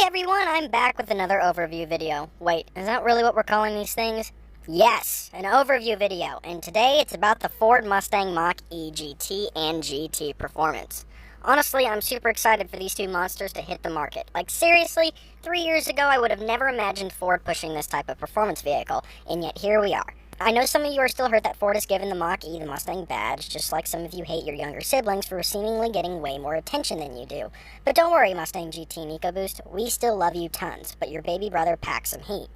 everyone, I'm back with another overview video. Wait, is that really what we're calling these things? Yes, an overview video, and today it's about the Ford Mustang Mach-E GT and GT Performance. Honestly, I'm super excited for these two monsters to hit the market. Like seriously, 3 years ago I would have never imagined Ford pushing this type of performance vehicle, and yet here we are. I know some of you are still hurt that Ford has given the Mach-E the Mustang badge, just like some of you hate your younger siblings for seemingly getting way more attention than you do. But don't worry, Mustang GT and EcoBoost, we still love you tons, but your baby brother packs some heat.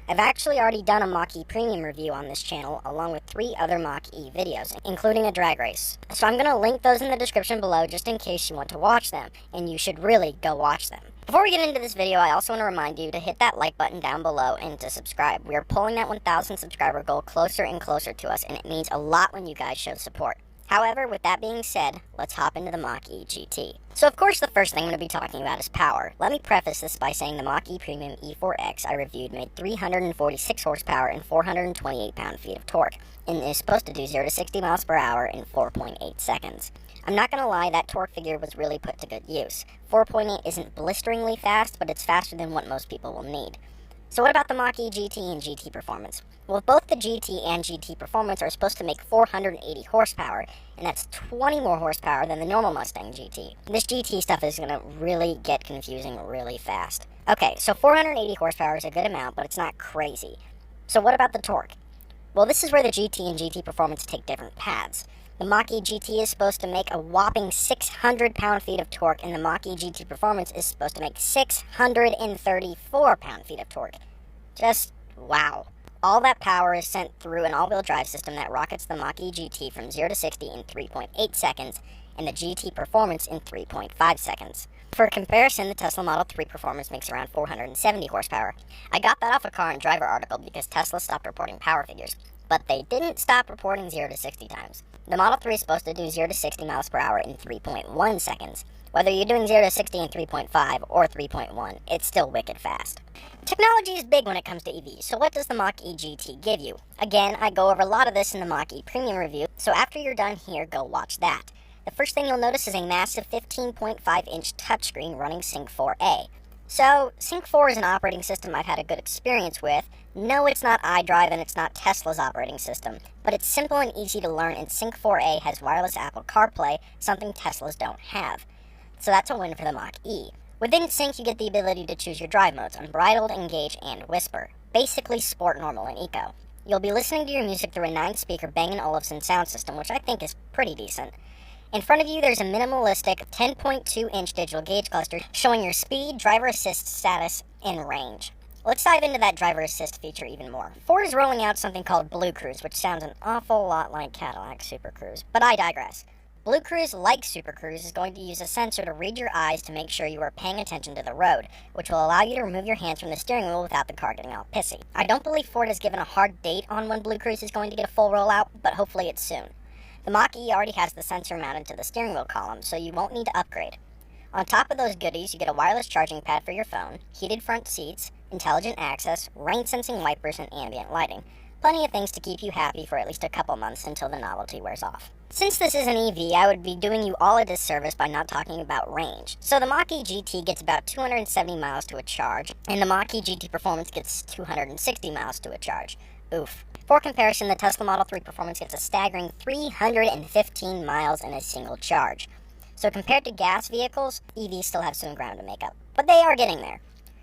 I've actually already done a Mach-E premium review on this channel, along with 3 other Mach-E videos, including a drag race. So I'm going to link those in the description below just in case you want to watch them, and you should really go watch them. Before we get into this video, I also want to remind you to hit that like button down below and to subscribe. We are pulling that 1,000 subscriber goal closer and closer to us, and it means a lot when you guys show support. However, with that being said, let's hop into the Mach-E GT. So of course the first thing I'm going to be talking about is power. Let me preface this by saying the Mach-E Premium E4X I reviewed made 346 horsepower and 428 pound-feet of torque, and is supposed to do 0 to 60 miles per hour in 4.8 seconds. I'm not going to lie, that torque figure was really put to good use. 4.8 isn't blisteringly fast, but it's faster than what most people will need. So what about the Mach-E GT and GT Performance? Well, both the GT and GT Performance are supposed to make 480 horsepower, and that's 20 more horsepower than the normal Mustang GT. This GT stuff is going to really get confusing really fast. Okay, so 480 horsepower is a good amount, but it's not crazy. So what about the torque? Well, this is where the GT and GT Performance take different paths. The Mach-E GT is supposed to make a whopping 600 pound-feet of torque, and the Mach-E GT Performance is supposed to make 634 pound-feet of torque. Just wow. All that power is sent through an all-wheel drive system that rockets the Mach-E GT from 0 to 60 in 3.8 seconds, and the GT Performance in 3.5 seconds. For comparison, the Tesla Model 3 Performance makes around 470 horsepower. I got that off a Car and Driver article because Tesla stopped reporting power figures. But they didn't stop reporting 0 to 60 times. The Model 3 is supposed to do 0 to 60 miles per hour in 3.1 seconds. Whether you're doing 0 to 60 in 3.5 or 3.1, it's still wicked fast. Technology is big when it comes to EVs, so what does the Mach-E GT give you? Again, I go over a lot of this in the Mach-E Premium review, so after you're done here, go watch that. The first thing you'll notice is a massive 15.5-inch touchscreen running Sync 4A. So, Sync 4 is an operating system I've had a good experience with. No, it's not iDrive and it's not Tesla's operating system, but it's simple and easy to learn, and Sync 4A has wireless Apple CarPlay, something Teslas don't have. So that's a win for the Mach-E. Within Sync, you get the ability to choose your drive modes: Unbridled, Engage, and Whisper. Basically Sport, Normal, and Eco. You'll be listening to your music through a 9-speaker Bang & Olufsen sound system, which I think is pretty decent. In front of you, there's a minimalistic 10.2-inch digital gauge cluster showing your speed, driver assist status, and range. Let's dive into that driver assist feature even more. Ford is rolling out something called Blue Cruise, which sounds an awful lot like Cadillac Super Cruise, but I digress. Blue Cruise, like Super Cruise, is going to use a sensor to read your eyes to make sure you are paying attention to the road, which will allow you to remove your hands from the steering wheel without the car getting all pissy. I don't believe Ford has given a hard date on when Blue Cruise is going to get a full rollout, but hopefully it's soon. The Mach-E already has the sensor mounted to the steering wheel column, so you won't need to upgrade. On top of those goodies, you get a wireless charging pad for your phone, heated front seats, intelligent access, rain-sensing wipers, and ambient lighting. Plenty of things to keep you happy for at least a couple months until the novelty wears off. Since this is an EV, I would be doing you all a disservice by not talking about range. So the Mach-E GT gets about 270 miles to a charge, and the Mach-E GT Performance gets 260 miles to a charge. Oof. For comparison, the Tesla Model 3 Performance gets a staggering 315 miles in a single charge. So compared to gas vehicles, EVs still have some ground to make up. But they are getting there.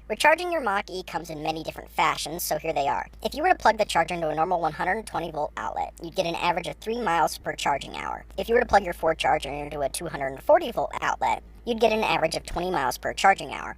Recharging your Mach-E comes in many different fashions, so here they are. If you were to plug the charger into a normal 120-volt outlet, you'd get an average of 3 miles per charging hour. If you were to plug your Ford charger into a 240-volt outlet, you'd get an average of 20 miles per charging hour.